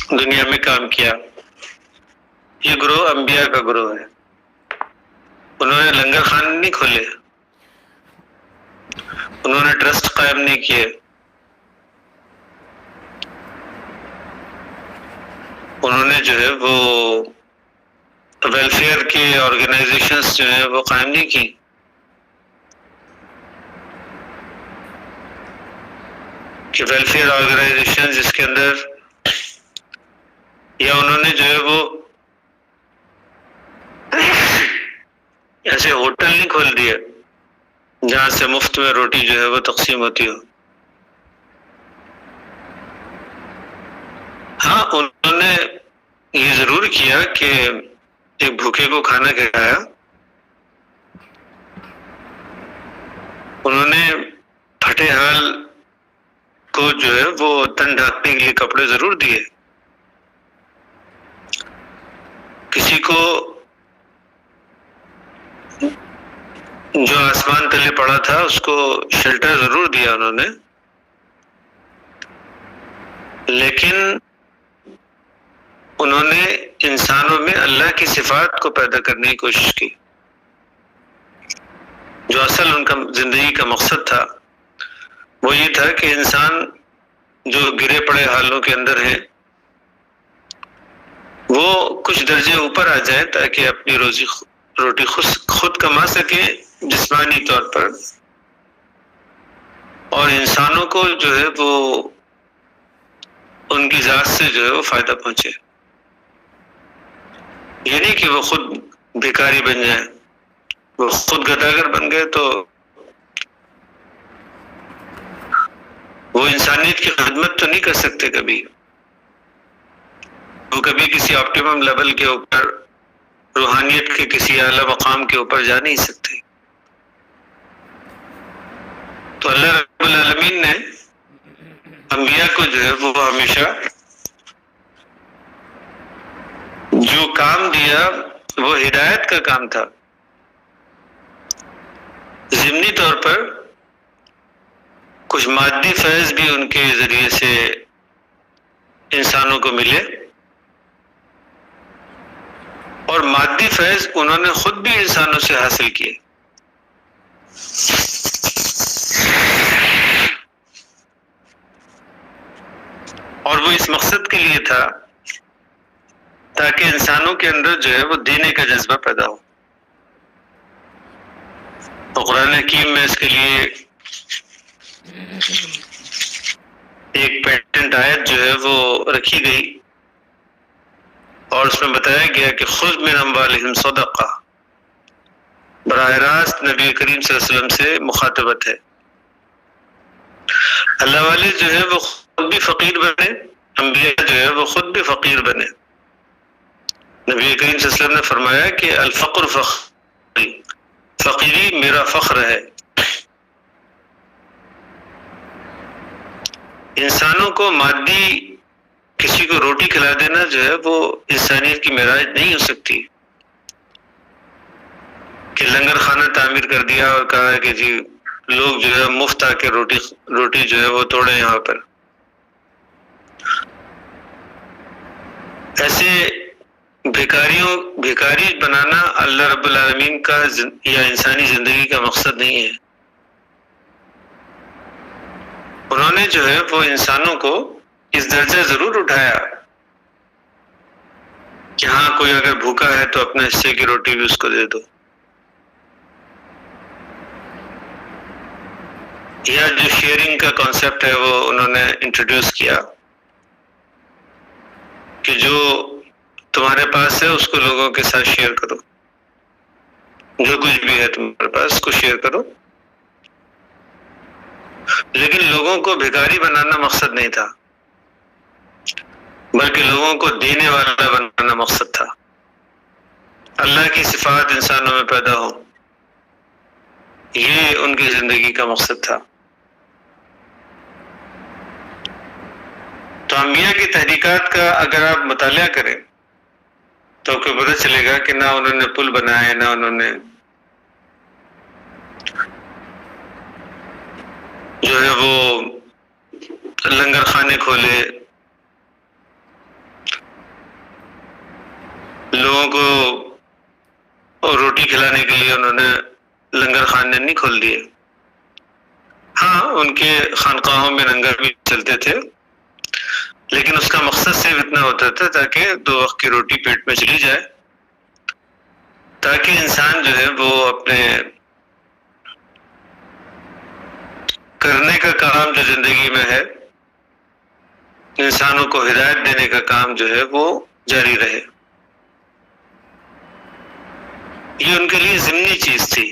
دنیا میں کام کیا. یہ گروہ انبیاء کا گروہ ہے. انہوں نے لنگر خانے نہیں کھولے، انہوں نے ٹرسٹ قائم نہیں کیے، انہوں نے جو ہے وہ ویلفیئر کی آرگنائزیشنز جو ہیں وہ قائم نہیں کی. کہ ویلفیئر آرگنائزیشن جس کے اندر، یا انہوں نے جو ہے وہ ایسے ہوٹل نہیں کھول دیے جہاں سے مفت میں روٹی جو ہے وہ تقسیم ہوتی ہو. ہاں انہوں نے یہ ضرور کیا کہ ایک بھوکے کو کھانا کھلایا. انہوں نے پھٹے حال کو جو ہے وہ تن ڈھانکنے کے لیے کپڑے ضرور دیے. کسی کو جو آسمان تلے پڑا تھا اس کو شیلٹر ضرور دیا انہوں نے، لیکن انہوں نے انسانوں میں اللہ کی صفات کو پیدا کرنے کی کوشش کی. جو اصل ان کا زندگی کا مقصد تھا وہ یہ تھا کہ انسان جو گرے پڑے حالوں کے اندر ہے وہ کچھ درجے اوپر آ جائے تاکہ اپنی روٹی خود کما سکے جسمانی طور پر، اور انسانوں کو جو ہے وہ ان کی ذات سے جو ہے وہ فائدہ پہنچے. یہ نہیں کہ وہ خود بھکاری بن جائیں، وہ خود گداگر بن گئے تو وہ انسانیت کی خدمت تو نہیں کر سکتے. کبھی وہ کبھی کسی آپٹیمم لیول کے اوپر، روحانیت کے کسی اعلیٰ مقام کے اوپر جا نہیں سکتے. تو اللہ رب العالمین نے انبیاء کو جو ہے وہ ہمیشہ جو کام دیا وہ ہدایت کا کام تھا. ضمنی طور پر کچھ مادی فیض بھی ان کے ذریعے سے انسانوں کو ملے، اور مادی فیض انہوں نے خود بھی انسانوں سے حاصل کیے. اور وہ اس مقصد کے لیے تھا تاکہ انسانوں کے اندر جو ہے وہ دینے کا جذبہ پیدا ہو. تو قرآن حکیم میں اس کے لیے ایک پیٹنٹ آیت جو ہے وہ رکھی گئی، اور اس میں بتایا گیا کہ خذ من اموالہم صدقہ، براہ راست نبی کریم صلی اللہ علیہ وسلم سے مخاطبت ہے. اللہ والے جو ہے وہ خود بھی فقیر بنے، انبیاء جو ہے وہ خود بھی فقیر بنے. نبی کریم صلی اللہ علیہ وسلم نے فرمایا کہ الفقر فخری، فقیری میرا فخر ہے. انسانوں کو مادی کسی کو روٹی کھلا دینا جو ہے وہ انسانیت کی معراج نہیں ہو سکتی. کہ لنگر خانہ تعمیر کر دیا اور کہا کہ جی لوگ جو ہے مفت آ کے روٹی جو ہے وہ توڑے یہاں پر. ایسے بھیکاری بنانا اللہ رب العالمین کا یا انسانی زندگی کا مقصد نہیں ہے. انہوں نے جو ہے وہ انسانوں کو اس درجہ ضرور اٹھایا کہ ہاں کوئی اگر بھوکا ہے تو اپنے حصے کی روٹی بھی اس کو دے دو. یا جو شیئرنگ کا کانسیپٹ ہے وہ انہوں نے انٹروڈیوس کیا کہ جو تمہارے پاس ہے اس کو لوگوں کے ساتھ شیئر کرو، جو کچھ بھی ہے تمہارے پاس اس کو شیئر کرو. لیکن لوگوں کو بھکاری بنانا مقصد نہیں تھا، بلکہ لوگوں کو دینے والا بنانا مقصد تھا. اللہ کی صفات انسانوں میں پیدا ہو، یہ ان کی زندگی کا مقصد تھا. تو انبیاء کی تحریکات کا اگر آپ مطالعہ کریں تو آپ کو پتہ چلے گا کہ نہ انہوں نے پل بنائے، نہ انہوں نے جو ہے وہ لنگر خانے کھولے، لوگوں کو روٹی کھلانے کے لیے انہوں نے لنگر خانے نہیں کھول دیے. ہاں ان کے خانقاہوں میں لنگر بھی چلتے تھے، لیکن اس کا مقصد صرف اتنا ہوتا تھا تاکہ 2 وقت کی روٹی پیٹ میں چلی جائے، تاکہ انسان جو ہے وہ اپنے کرنے کا کام جو زندگی میں ہے، انسانوں کو ہدایت دینے کا کام جو ہے وہ جاری رہے. یہ ان کے لیے ضمنی چیز تھی.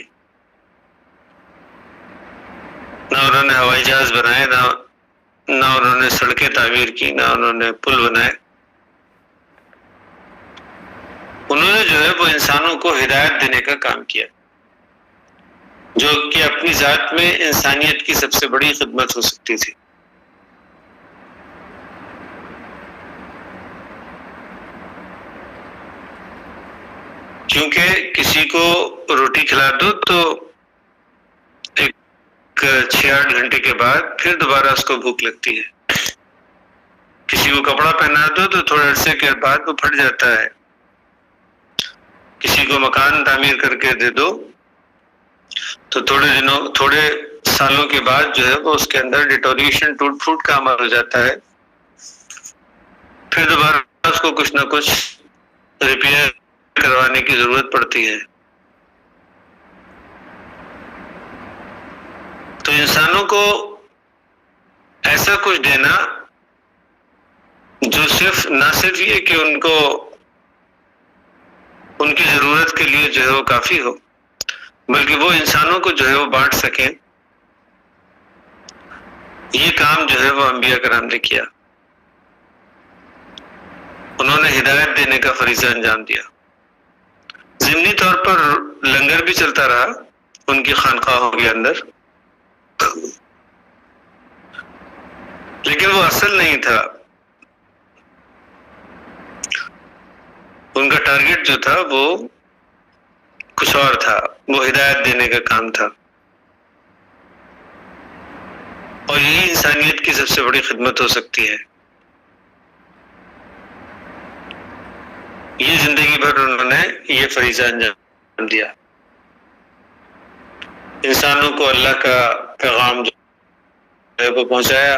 نہ انہوں نے ہوائی جہاز بنائے، نہ انہوں نے سڑکیں تعمیر کی، نہ انہوں نے پل بنائے. انہوں نے جو ہے وہ انسانوں کو ہدایت دینے کا کام کیا، جو کہ اپنی ذات میں انسانیت کی سب سے بڑی خدمت ہو سکتی تھی. کیونکہ کسی کو روٹی کھلا دو تو ایک 6-8 گھنٹے کے بعد پھر دوبارہ اس کو بھوک لگتی ہے. کسی کو کپڑا پہنا دو تو تھوڑے عرصے کے بعد وہ پھٹ جاتا ہے. کسی کو مکان تعمیر کر کے دے دو تو تھوڑے سالوں کے بعد جو ہے وہ اس کے اندر ڈیٹوریشن، ٹوٹ پھوٹ کا عمل ہو جاتا ہے. پھر دوبارہ اس کو کچھ نہ کچھ ریپیئر کروانے کی ضرورت پڑتی ہے. تو انسانوں کو ایسا کچھ دینا جو نہ صرف یہ کہ ان کو ان کی ضرورت کے لیے جو ہے وہ کافی ہو، بلکہ وہ انسانوں کو جو ہے وہ بانٹ سکیں، یہ کام جو ہے وہ انبیاء کرام نے کیا. انہوں نے ہدایت دینے کا فریضہ انجام دیا. ضمنی طور پر لنگر بھی چلتا رہا ان کی خانقاہوں کے اندر، لیکن وہ اصل نہیں تھا. ان کا ٹارگٹ جو تھا وہ کچھ اور تھا، وہ ہدایت دینے کا کام تھا. اور یہی انسانیت کی سب سے بڑی خدمت ہو سکتی ہے. یہ زندگی بھر انہوں نے یہ فریضہ انجام دیا، انسانوں کو اللہ کا پیغام جو ہے وہ پہنچایا.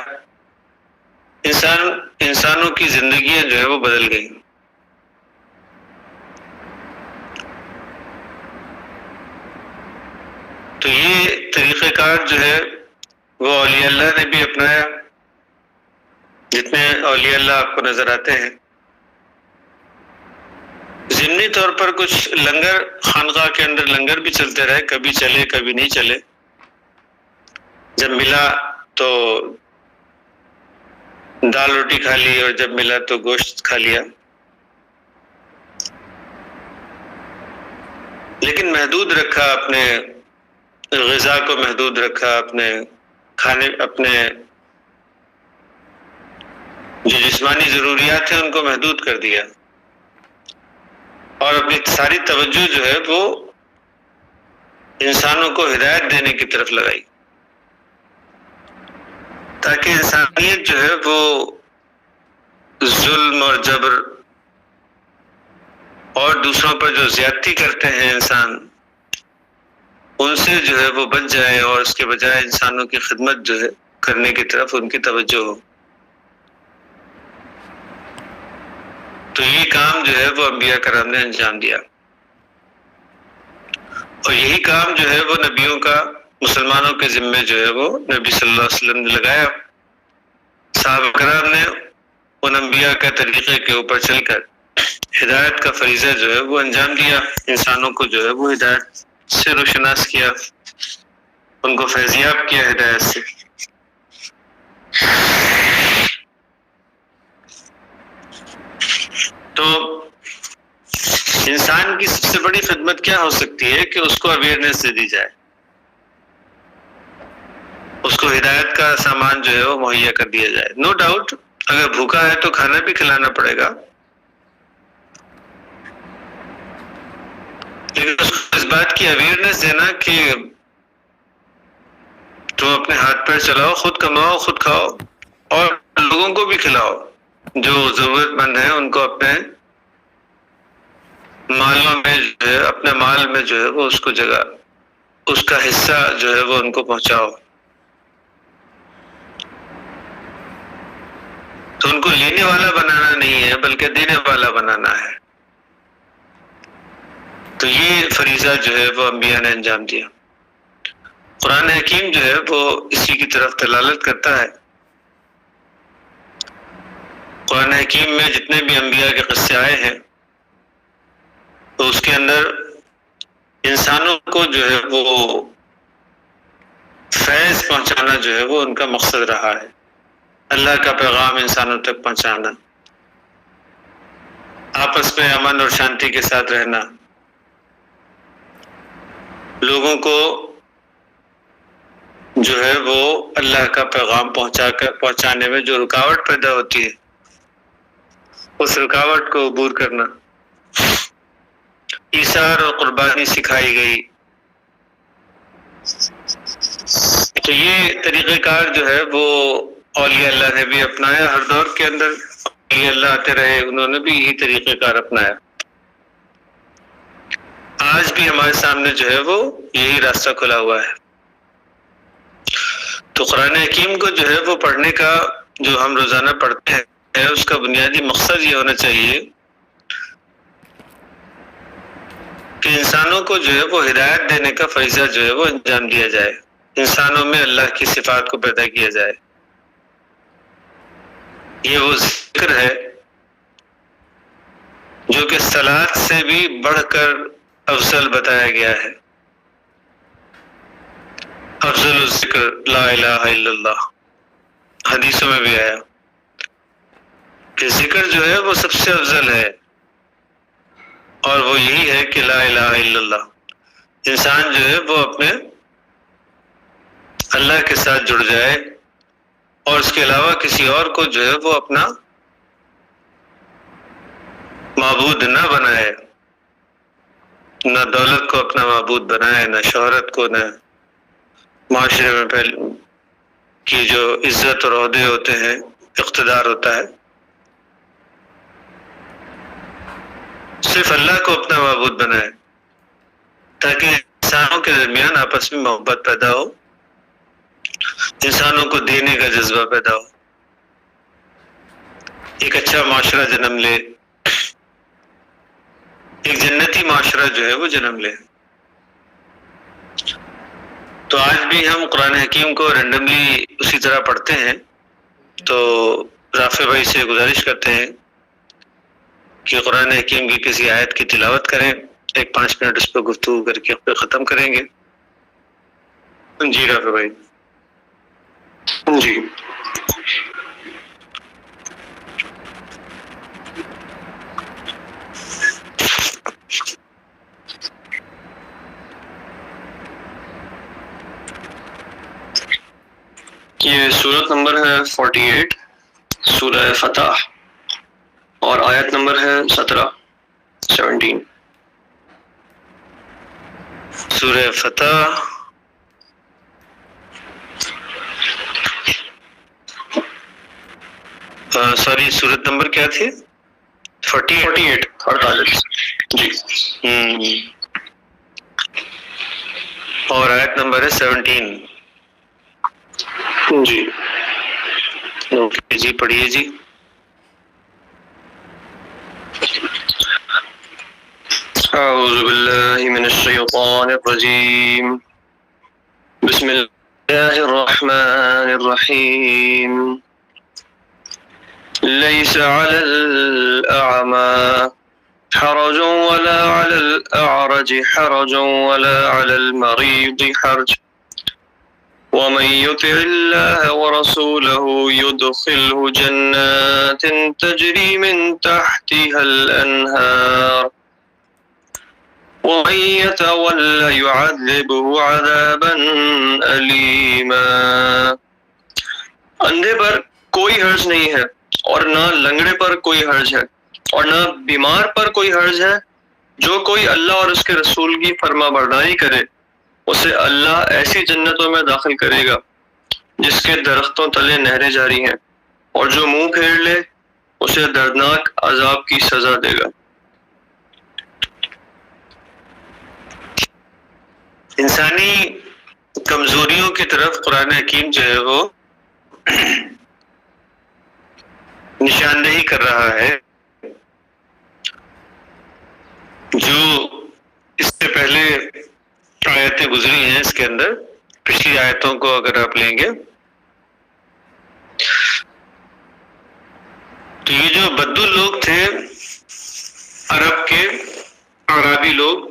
انسانوں کی زندگیاں جو ہے وہ بدل گئی. تو یہ طریقہ کار جو ہے وہ اولیاء اللہ نے بھی اپنایا. جتنے اولیاء اللہ آپ کو نظر آتے ہیں، ضمنی طور پر کچھ لنگر خانقاہ کے اندر لنگر بھی چلتے رہے، کبھی چلے کبھی نہیں چلے. جب ملا تو دال روٹی کھا لی اور جب ملا تو گوشت کھا لیا، لیکن محدود رکھا، اپنے غذا کو محدود رکھا، اپنے کھانے، اپنے جو جسمانی ضروریات ہیں ان کو محدود کر دیا، اور اپنی ساری توجہ جو ہے وہ انسانوں کو ہدایت دینے کی طرف لگائی، تاکہ انسانیت جو ہے وہ ظلم اور جبر اور دوسروں پر جو زیادتی کرتے ہیں انسان، ان سے جو ہے وہ بچ جائے، اور اس کے بجائے انسانوں کی خدمت جو ہے کرنے کی طرف ان کی توجہ ہو. تو یہ کام جو ہے وہ انبیاء کرام نے انجام دیا، اور یہی کام جو ہے وہ نبیوں کا مسلمانوں کے ذمے جو ہے وہ نبی صلی اللہ علیہ وسلم نے لگایا. صحابہ کرام نے ان انبیاء کے طریقے کے اوپر چل کر ہدایت کا فریضہ جو ہے وہ انجام دیا، انسانوں کو جو ہے وہ ہدایت سے روشناس کیا، ان کو فیضیاب کیا ہدایت سے. تو انسان کی سب سے بڑی خدمت کیا ہو سکتی ہے کہ اس کو اویئرنیس دے دی جائے، اس کو ہدایت کا سامان جو ہے وہ مہیا کر دیا جائے. نو ڈاؤٹ اگر بھوکا ہے تو کھانا بھی کھلانا پڑے گا، لیکن اس کو اس بات کی اویئرنیس دینا کہ تم اپنے ہاتھ پیر چلاؤ، خود کماؤ، خود کھاؤ، اور لوگوں کو بھی کھلاؤ، جو ضرورت مند ہیں ان کو اپنے مالوں میں جو ہے، اپنے مال میں جو ہے وہ اس کو جگہ، اس کا حصہ جو ہے وہ ان کو پہنچاؤ. تو ان کو لینے والا بنانا نہیں ہے بلکہ دینے والا بنانا ہے. تو یہ فریضہ جو ہے وہ انبیاء نے انجام دیا. قرآن حکیم جو ہے وہ اسی کی طرف دلالت کرتا ہے. قرآن حکیم میں جتنے بھی انبیاء کے قصے آئے ہیں تو اس کے اندر انسانوں کو جو ہے وہ فیض پہنچانا جو ہے وہ ان کا مقصد رہا ہے. اللہ کا پیغام انسانوں تک پہنچانا، آپس میں امن اور شانتی کے ساتھ رہنا، لوگوں کو جو ہے وہ اللہ کا پیغام پہنچانے میں جو رکاوٹ پیدا ہوتی ہے اس رکاوٹ کو عبور کرنا. ایثار اور قربانی سکھائی گئی. تو یہ طریقہ کار جو ہے وہ اولیاء اللہ نے بھی اپنایا. ہر دور کے اندر اولیاء اللہ آتے رہے، انہوں نے بھی یہی طریقہ کار اپنایا. آج بھی ہمارے سامنے جو ہے وہ یہی راستہ کھلا ہوا ہے. تو قرآن حکیم کو جو ہے وہ پڑھنے کا، جو ہم روزانہ پڑھتے ہیں، اس کا بنیادی مقصد یہ ہونا چاہیے کہ انسانوں کو جو ہے وہ ہدایت دینے کا فریضہ جو ہے وہ انجام دیا جائے، انسانوں میں اللہ کی صفات کو پیدا کیا جائے. یہ وہ ذکر ہے جو کہ صلاۃ سے بھی بڑھ کر افضل بتایا گیا ہے. افضل الذکر لا الہ الا اللہ، حدیثوں میں بھی آیا کہ ذکر جو ہے وہ سب سے افضل ہے، اور وہ یہی ہے کہ لا الہ الا اللہ. انسان جو ہے وہ اپنے اللہ کے ساتھ جڑ جائے اور اس کے علاوہ کسی اور کو جو ہے وہ اپنا معبود نہ بنائے، نہ دولت کو اپنا معبود بنائے، نہ شہرت کو، نہ معاشرے میں کی جو عزت اور عہدے ہوتے ہیں، اقتدار ہوتا ہے. صرف اللہ کو اپنا معبود بنائے تاکہ انسانوں کے درمیان آپس میں محبت پیدا ہو، انسانوں کو دینے کا جذبہ پیدا ہو، ایک اچھا معاشرہ جنم لے، ایک جنتی معاشرہ جو ہے وہ جنم لے. تو آج بھی ہم قرآن حکیم کو رینڈملی اسی طرح پڑھتے ہیں. تو رافع بھائی سے گزارش کرتے ہیں کہ قرآن حکیم کی کسی آیت کی تلاوت کریں، 5 منٹ اس پہ گفتگو کر کے پھر ختم کریں گے. جی رافع بھائی. جی یہ سورت نمبر ہے 48، سورہ فتح، اور آیت نمبر ہے 17 سورہ فتح. سوری، سورت نمبر کیا تھی؟ 48 جی. اور آیت نمبر ہے 17. جی اوکے جی، پڑھیے جی. اعوذ باللہ من الشیطان الرجیم، بسم اللہ الرحمن الرحیم. ليس على الأعمى حرج ولا على الأعرج حرج ولا على المريض حرج ومن يطع الله ورسوله يدخله جنات تجري من تحتها الأنهار ومن يتولى يعذبه عذابا أليما. اندھے پر کوئی حرج نہیں ہے، اور نہ لنگڑے پر کوئی حرج ہے، اور نہ بیمار پر کوئی حرج ہے. جو کوئی اللہ اور اس کے رسول کی فرما برداری کرے اسے اللہ ایسی جنتوں میں داخل کرے گا جس کے درختوں تلے نہریں جاری ہیں، اور جو منہ پھیر لے اسے دردناک عذاب کی سزا دے گا. انسانی کمزوریوں کی طرف قرآن حکیم جو ہے وہ نشاندہی کر رہا ہے، جو اس سے پہلے آیتیں گزری ہیں اس کے اندر، پچھلی آیتوں کو اگر آپ لیں گے تو یہ جو بدو لوگ تھے عرب کے، عربی لوگ،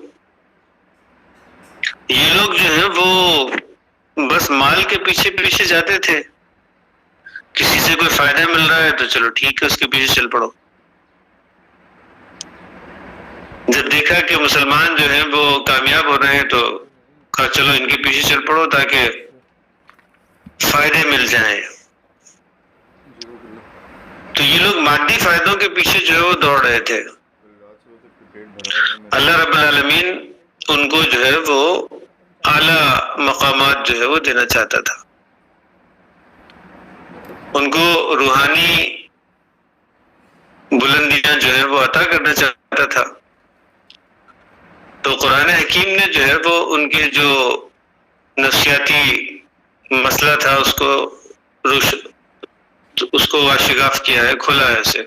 یہ لوگ جو ہیں وہ بس مال کے پیچھے پیچھے جاتے تھے، کسی سے کوئی فائدہ مل رہا ہے تو چلو ٹھیک ہے اس کے پیچھے چل پڑو۔ جب دیکھا کہ مسلمان جو ہیں وہ کامیاب ہو رہے ہیں تو کہا چلو ان کے پیچھے چل پڑو تاکہ فائدے مل جائیں۔ تو یہ لوگ مادی فائدوں کے پیچھے جو ہے وہ دوڑ رہے تھے۔ اللہ رب العالمین ان کو جو ہے وہ اعلیٰ مقامات جو ہے وہ دینا چاہتا تھا، ان کو روحانی بلندیاں جو ہے وہ عطا کرنا چاہتا تھا۔ تو قرآن حکیم نے جو ہے وہ ان کے جو نفسیاتی مسئلہ تھا اس کو واشگاف کیا ہے، کھولا ہے اسے،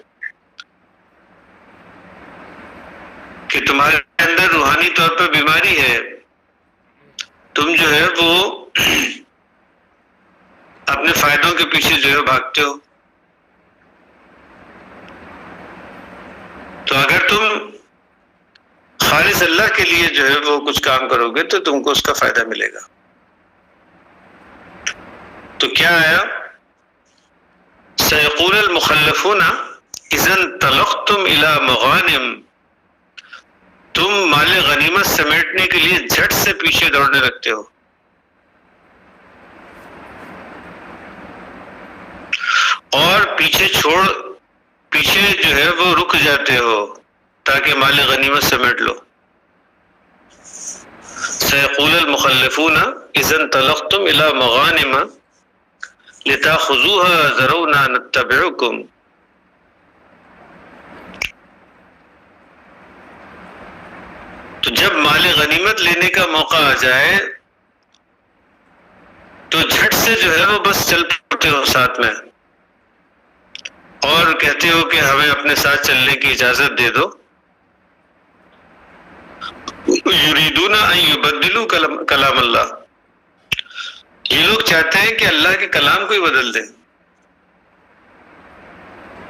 کہ تمہارے اندر روحانی طور پر بیماری ہے، تم جو ہے وہ اپنے فائدوں کے پیچھے جو ہے بھاگتے ہو۔ تو اگر تم خالص اللہ کے لیے جو ہے وہ کچھ کام کرو گے تو تم کو اس کا فائدہ ملے گا۔ تو کیا آیا؟ سيقول المخلفون اذا انطلقتم الى مغانم، تم مال غنیمت سمیٹنے کے لیے جھٹ سے پیچھے دوڑنے لگتے ہو، اور پیچھے جو ہے وہ رک جاتے ہو تاکہ مال غنیمت سمیٹ لو۔ سيقول المخلفون اذا انطلقتم الى مغانم لتاخذوها ذرونا نتبعكم، تو جب مال غنیمت لینے کا موقع آ جائے تو جھٹ سے جو ہے وہ بس چل پڑتے ہو ساتھ میں، اور کہتے ہو کہ ہمیں اپنے ساتھ چلنے کی اجازت دے دو۔ یریدون ان یبدلوا کلام اللہ، یہ لوگ چاہتے ہیں کہ اللہ کے کلام کو ہی بدل دیں،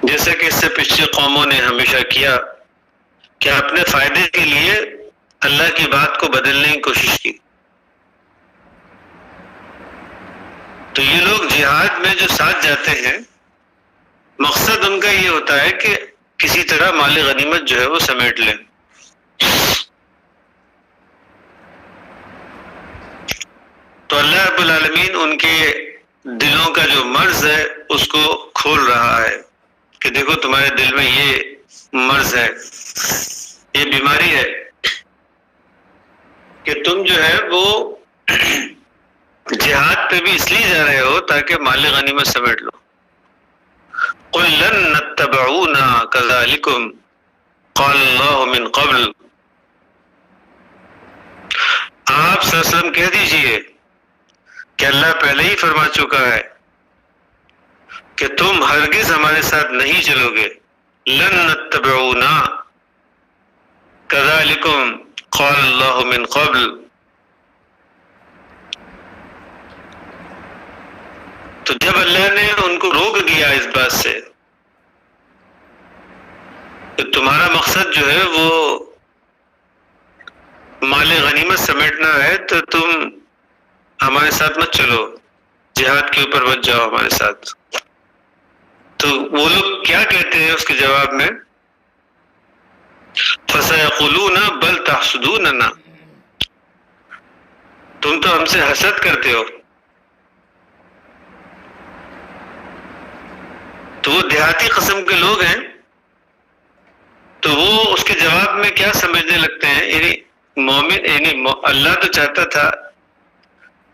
جیسا کہ اس سے پچھلی قوموں نے ہمیشہ کیا کہ اپنے فائدے کے لیے اللہ کی بات کو بدلنے کی کوشش کی۔ تو یہ لوگ جہاد میں جو ساتھ جاتے ہیں، مقصد ان کا یہ ہوتا ہے کہ کسی طرح مال غنیمت جو ہے وہ سمیٹ لیں۔ تو اللہ رب العالمین ان کے دلوں کا جو مرض ہے اس کو کھول رہا ہے کہ دیکھو تمہارے دل میں یہ مرض ہے، یہ بیماری ہے کہ تم جو ہے وہ جہاد پہ بھی اس لیے جا رہے ہو تاکہ مال غنیمت سمیٹ لو۔ قل لن نتبعونا كذلكم قال اللہ من قبل، آپ صلی اللہ علیہ وسلم کہہ دیجئے کہ اللہ پہلے ہی فرما چکا ہے کہ تم ہرگز ہمارے ساتھ نہیں چلو گے۔ لن نتبعونا كذلكم قال اللہ من قبل، تو جب اللہ نے ان کو روک دیا اس بات سے کہ تمہارا مقصد جو ہے وہ مال غنیمت سمیٹنا ہے تو تم ہمارے ساتھ مت چلو، جہاد کے اوپر مت جاؤ ہمارے ساتھ، تو وہ لوگ کیا کہتے ہیں اس کے جواب میں؟ فَسَيَقُولُونَ بَلْ تَحْسُدُونَنَا، تم تو ہم سے حسد کرتے ہو۔ تو وہ دیہاتی قسم کے لوگ ہیں، تو وہ اس کے جواب میں کیا سمجھنے لگتے ہیں، یعنی مومن، یعنی اللہ تو چاہتا تھا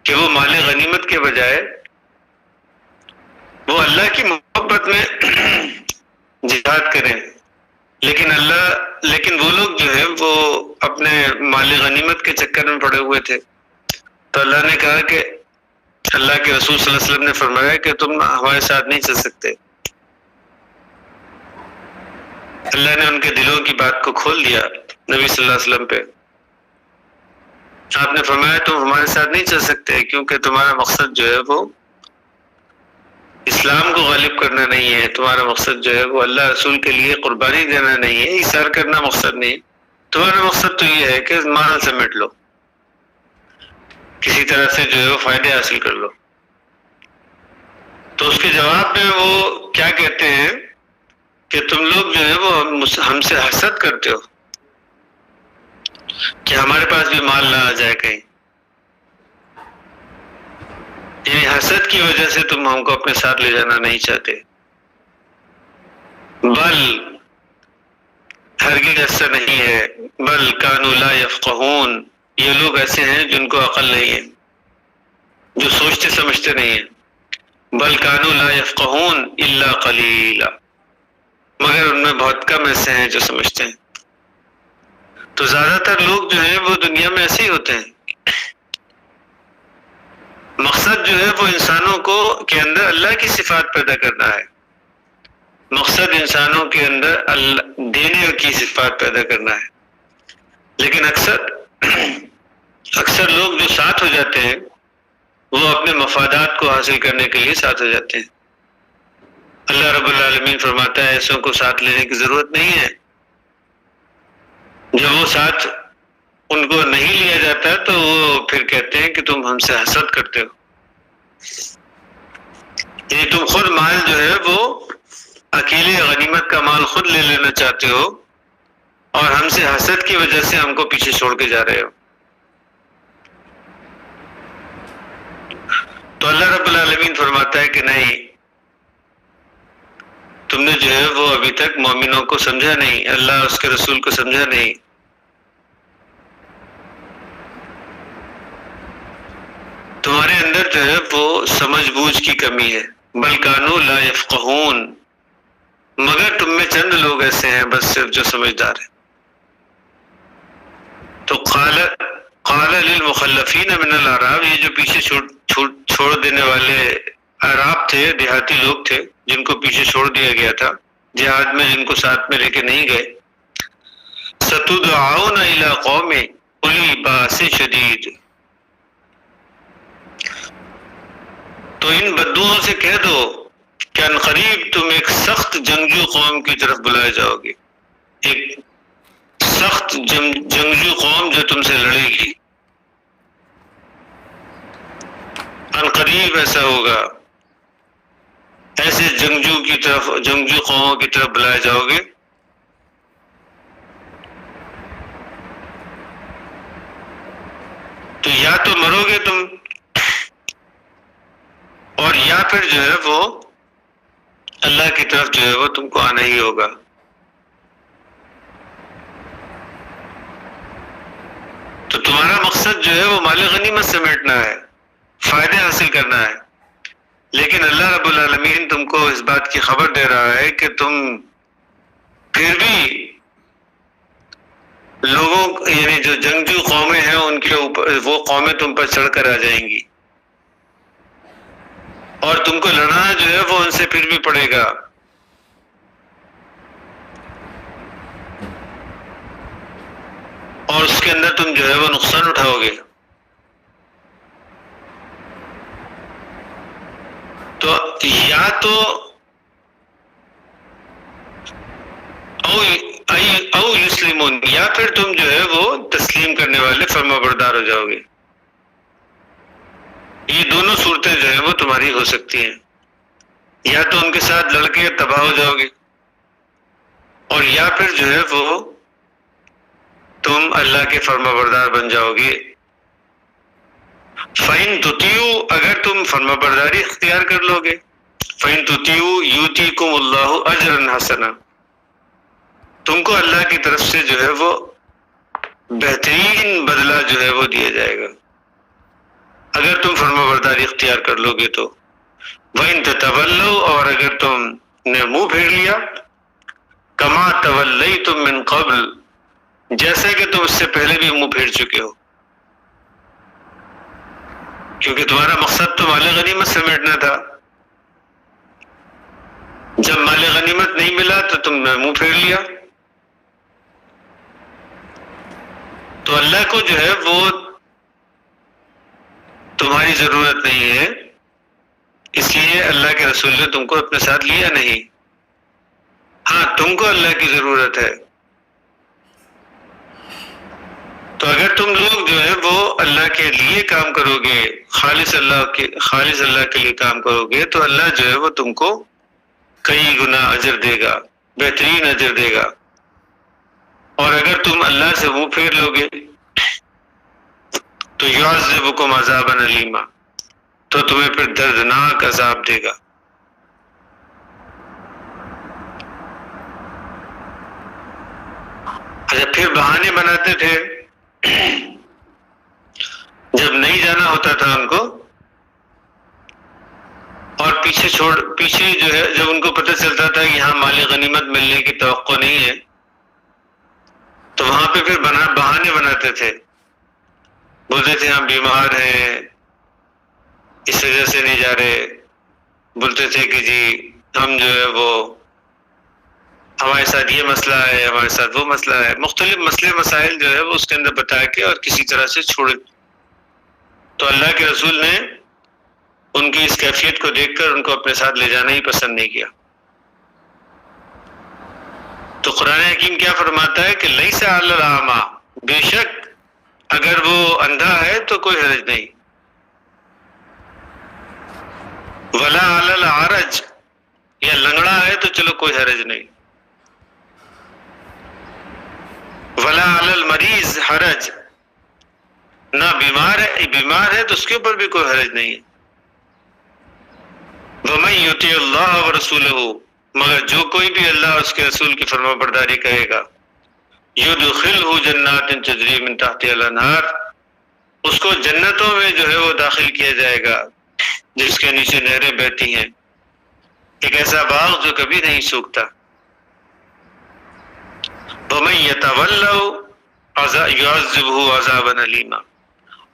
کہ وہ مال غنیمت کے بجائے وہ اللہ کی محبت میں جہاد کریں، لیکن وہ لوگ جو ہے وہ اپنے مال غنیمت کے چکر میں پڑے ہوئے تھے، تو اللہ نے کہا کہ اللہ کے رسول صلی اللہ علیہ وسلم نے فرمایا کہ تم ہمارے ساتھ نہیں چل سکتے. اللہ نے ان کے دلوں کی بات کو کھول دیا نبی صلی اللہ علیہ وسلم پہ. آپ نے فرمایا تم ہمارے ساتھ نہیں چل سکتے کیونکہ تمہارا مقصد جو ہے وہ اسلام کو غالب کرنا نہیں ہے. تمہارا مقصد جو ہے وہ اللہ رسول کے لیے قربانی دینا نہیں ہے، ایثار کرنا مقصد نہیں ہے. تمہارا مقصد تو یہ ہے کہ مال سمیٹ لو، کسی طرح سے جو ہے وہ فائدے حاصل کر لو. تو اس کے جواب میں وہ کیا کہتے ہیں کہ تم لوگ جو ہے وہ ہم سے حسد کرتے ہو کہ ہمارے پاس بھی مال نہ آ جائے کہیں. یعنی حسد کی وجہ سے تم ہم کو اپنے ساتھ لے جانا نہیں چاہتے. بل ہرگز ایسا نہیں ہے، بل کانوا لا یفقہون، یہ لوگ ایسے ہیں جن کو عقل نہیں ہے، جو سوچتے سمجھتے نہیں ہیں. بل کانوا لا یفقہون الا قلیلا، مگر ان میں بہت کم ایسے ہیں جو سمجھتے ہیں. تو زیادہ تر لوگ جو ہیں وہ دنیا میں ایسے ہی ہوتے ہیں. مقصد جو ہے وہ انسانوں کو کے اندر اللہ کی صفات پیدا کرنا ہے. مقصد انسانوں کے اندر اللہ دینے کی صفات پیدا کرنا ہے. لیکن اکثر لوگ جو ساتھ ہو جاتے ہیں وہ اپنے مفادات کو حاصل کرنے کے لیے ساتھ ہو جاتے ہیں. اللہ رب العالمین فرماتا ہے ایسوں کو ساتھ لینے کی ضرورت نہیں ہے. جب وہ ساتھ ان کو نہیں لیا جاتا تو وہ پھر کہتے ہیں کہ تم ہم سے حسد کرتے ہو. یہ تم خود مال جو ہے وہ اکیلے غنیمت کا مال خود لے لینا چاہتے ہو اور ہم سے حسد کی وجہ سے ہم کو پیچھے چھوڑ کے جا رہے ہو. تو اللہ رب العالمین فرماتا ہے کہ نہیں، تم نے جو ہے وہ ابھی تک مومنوں کو سمجھا نہیں، اللہ اس کے رسول کو سمجھا نہیں. تمہارے اندر جو ہے وہ سمجھ بوجھ کی کمی ہے. بل کانوا لا یفقہون، مگر تم میں چند لوگ ایسے ہیں بس صرف جو سمجھدار ہیں. تو قال للمخلفین من الاعراب، یہ جو پیچھے چھوڑ دینے والے اعراب تھے، دیہاتی لوگ تھے جن کو پیچھے چھوڑ دیا گیا تھا جہاد میں، جن کو ساتھ میں لے کے نہیں گئے. ستدعون الی قوم اولی باس شدید، تو ان بدوؤں سے کہہ دو کہ عنقریب تم ایک سخت جنگجو قوم کی طرف بلائے جاؤ گے. ایک سخت جنگجو قوم جو تم سے لڑے گی، عنقریب ایسا ہوگا. ایسے جنگجو قوموں کی طرف بلائے جاؤ گے. تو یا تو مرو گے تم، اور یا پھر جو ہے وہ اللہ کی طرف جو ہے وہ تم کو آنا ہی ہوگا. تو تمہارا مقصد جو ہے وہ مال غنیمت سمیٹنا ہے، فائدے حاصل کرنا ہے. لیکن اللہ رب العالمین تم کو اس بات کی خبر دے رہا ہے کہ تم پھر بھی لوگوں یعنی جو جنگجو قومیں ہیں ان کے اوپر وہ قومیں تم پر چڑھ کر آ جائیں گی، اور تم کو لڑنا جو ہے وہ ان سے پھر بھی پڑے گا. اور اس کے اندر تم جو ہے وہ نقصان اٹھاؤ گے. تو یا تو او یسلمون، یا پھر تم جو ہے وہ تسلیم کرنے والے فرما بردار ہو جاؤ گے. یہ دونوں صورتیں جو ہیں وہ تمہاری ہو سکتی ہیں. یا تو ان کے ساتھ لڑ کے تباہ ہو جاؤ گے، اور یا پھر جو ہے وہ تم اللہ کے فرما بردار بن جاؤ گے. فَإِن تُطِيعُوا، اگر تم فرما برداری اختیار کر لو گے، فَإِن تُطِيعُوا يُؤْتِكُمُ اللَّهُ أَجْرًا حَسَنًا، تم کو اللہ کی طرف سے جو ہے وہ بہترین بدلہ جو ہے وہ دیا جائے گا اگر تم فرما برداری اختیار کر لو گے. تو وَإِن تَتَوَلَّوْا، اور اگر تم نے منہ پھیر لیا، کما تولیتم من قبل، جیسے کہ تم اس سے پہلے بھی منہ پھیر چکے ہو. کیونکہ تمہارا مقصد تو مال غنیمت سمیٹنا تھا. جب مال غنیمت نہیں ملا تو تم نے منہ پھیر لیا. تو اللہ کو جو ہے وہ تمہاری ضرورت نہیں ہے، اس لیے اللہ کے رسول نے تم کو اپنے ساتھ لیا نہیں. ہاں تم کو اللہ کی ضرورت ہے. تو اگر تم لوگ جو ہے وہ اللہ کے لیے کام کرو گے، خالص اللہ کے لیے کام کرو گے، تو اللہ جو ہے وہ تم کو کئی گنا اجر دے گا، بہترین اجر دے گا. اور اگر تم اللہ سے منہ پھیر لو گے تو یعذبکم عذابا الیما، تو تمہیں پھر دردناک عذاب دے گا. اچھا، پھر بہانے بناتے تھے جب نہیں جانا ہوتا تھا ان کو، اور پیچھے جو ہے جب ان کو پتہ چلتا تھا کہ یہاں مال غنیمت ملنے کی توقع نہیں ہے، تو وہاں پہ پھر بہانے بناتے تھے. بولتے تھے ہم بیمار ہیں اس وجہ سے نہیں جا رہے. بولتے تھے کہ جی ہم جو ہے وہ ہمارے ساتھ یہ مسئلہ ہے، ہمارے ساتھ وہ مسئلہ ہے. مختلف مسئلے مسائل جو ہے وہ اس کے اندر بتا کے اور کسی طرح سے چھوڑے. تو اللہ کے رسول نے ان کی اس کیفیت کو دیکھ کر ان کو اپنے ساتھ لے جانا ہی پسند نہیں کیا. تو قرآن حکیم کیا فرماتا ہے کہ لیس علی الاعمی، بے شک اگر وہ اندھا ہے تو کوئی حرج نہیں، ولا علی العرج، یا لنگڑا ہے تو چلو کوئی حرج نہیں، ولا علی المریض حرج، نہ بیمار ہے تو اس کے اوپر بھی کوئی حرج نہیں ہے. وَمَن يُطِعِ اللَّهَ وَرَسُولَهُ، مگر جو کوئی بھی اللہ اور اس کے رسول کی فرما برداری کرے گا، يُدْخِلْهُ جَنَّاتٍ تَجْرِي مِن تَحْتِهَا الْأَنْهَارُ، اس کو جنتوں میں جو ہے وہ داخل کیا جائے گا جس کے نیچے نہریں بہتی ہیں، ایک ایسا باغ جو کبھی نہیں سوکھتا. وَمَن يَتَوَلَّوْا يُعَذِّبْهُ عَذَابًا أَلِيمًا،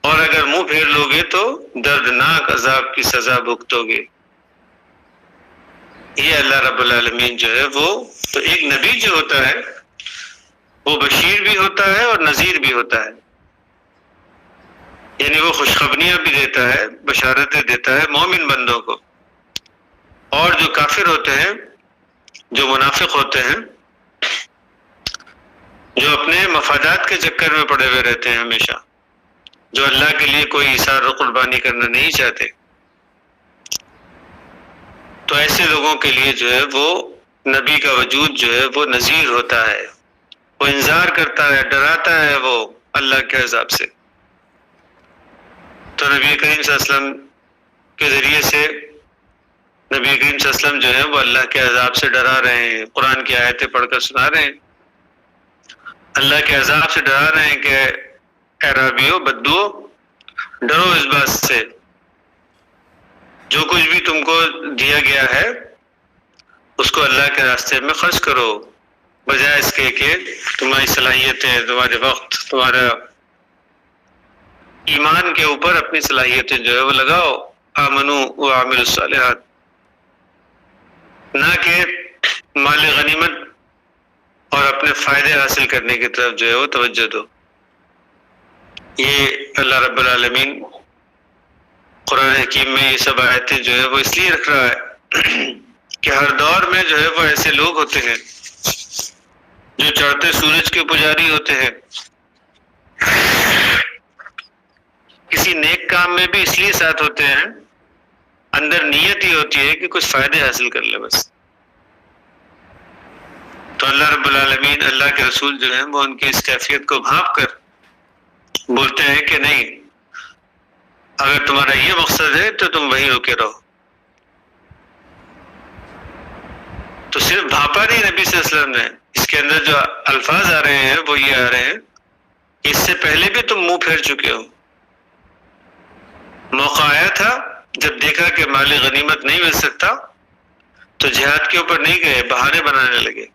اور اگر منہ پھیر لوگے تو دردناک عذاب کی سزا بھگتو گے. یہ اللہ رب العالمین جو ہے وہ تو ایک نبی جو ہوتا ہے وہ بشیر بھی ہوتا ہے اور نذیر بھی ہوتا ہے، یعنی وہ خوشخبریاں بھی دیتا ہے، بشارتیں دیتا ہے مومن بندوں کو. اور جو کافر ہوتے ہیں، جو منافق ہوتے ہیں، جو اپنے مفادات کے چکر میں پڑے ہوئے رہتے ہیں ہمیشہ، جو اللہ کے لیے کوئی ایثار و قربانی کرنا نہیں چاہتے، تو ایسے لوگوں کے لیے جو ہے وہ نبی کا وجود جو ہے وہ نذیر ہوتا ہے، وہ انذار کرتا ہے، ڈراتا ہے وہ اللہ کے عذاب سے. تو نبی کریم صلی اللہ علیہ وسلم کے ذریعے سے نبی کریم صلی اللہ علیہ وسلم جو ہے وہ اللہ کے عذاب سے ڈرا رہے ہیں، قرآن کی آیتیں پڑھ کر سنا رہے ہیں، اللہ کے عذاب سے ڈرا رہے ہیں کہ اعرابیو بدو ڈرو اس بات سے، جو کچھ بھی تم کو دیا گیا ہے اس کو اللہ کے راستے میں خرچ کرو، بجائے اس کے کہ تمہاری صلاحیتیں، تمہارے وقت، تمہارا ایمان کے اوپر اپنی صلاحیتیں جو ہے وہ لگاؤ. آمنو وعملوا الصالحات، نہ کہ مال غنیمت اور اپنے فائدے حاصل کرنے کی طرف جو ہے وہ توجہ دو. یہ اللہ رب العالمین قرآن حکیم میں یہ سب آیتیں جو ہے وہ اس لیے رکھ رہا ہے کہ ہر دور میں جو ہے وہ ایسے لوگ ہوتے ہیں جو چڑھتے سورج کے پجاری ہوتے ہیں، کسی نیک کام میں بھی اس لیے ساتھ ہوتے ہیں، اندر نیت ہی ہوتی ہے کہ کچھ فائدے حاصل کر لے بس. تو اللہ رب العالمین، اللہ کے رسول جو ہیں وہ ان کی اس کیفیت کو بھانپ کر بولتے ہیں کہ نہیں، اگر تمہارا یہ مقصد ہے تو تم وہیں رکے رہو. تو صرف بھانپا نہیں نبی صلی اللہ علیہ وسلم نے، اس کے اندر جو الفاظ آ رہے ہیں وہ یہ آ رہے ہیں کہ اس سے پہلے بھی تم منہ پھیر چکے ہو. موقع آیا تھا جب دیکھا کہ مال غنیمت نہیں مل سکتا تو جہاد کے اوپر نہیں گئے، بہانے بنانے لگے.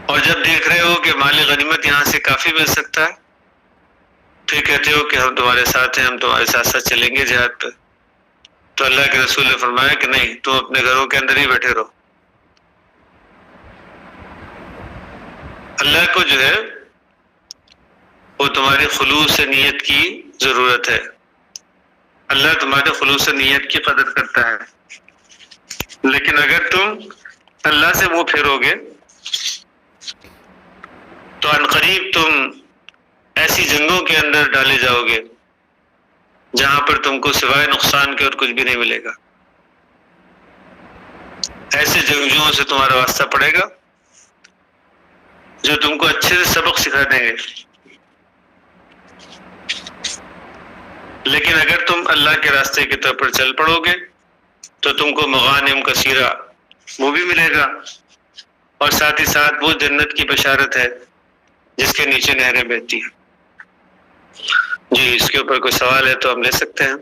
اور جب دیکھ رہے ہو کہ مال غنیمت یہاں سے کافی مل سکتا ہے پھر کہتے ہو کہ ہم تمہارے ساتھ ہیں، ہم تمہارے ساتھ ساتھ چلیں گے جہاد پہ، تو اللہ کے رسول نے فرمایا کہ نہیں، تم اپنے گھروں کے اندر ہی بیٹھے رہو۔ اللہ کو جو ہے وہ تمہاری خلوص نیت کی ضرورت ہے، اللہ تمہارے خلوص نیت کی قدر کرتا ہے، لیکن اگر تم اللہ سے منہ پھیرو گے تو عنقریب تم ایسی جنگوں کے اندر ڈالے جاؤ گے جہاں پر تم کو سوائے نقصان کے اور کچھ بھی نہیں ملے گا۔ ایسے جنگجوؤں سے تمہارا واسطہ پڑے گا جو تم کو اچھے سے سبق سکھا دیں گے، لیکن اگر تم اللہ کے راستے کے طور پر چل پڑو گے تو تم کو مغانم کثیرہ وہ بھی ملے گا، اور ساتھ ہی ساتھ وہ جنت کی بشارت ہے جس کے نیچے نہریں بہتی ہیں۔ جی اس کے اوپر کوئی سوال ہے تو ہم لے سکتے ہیں۔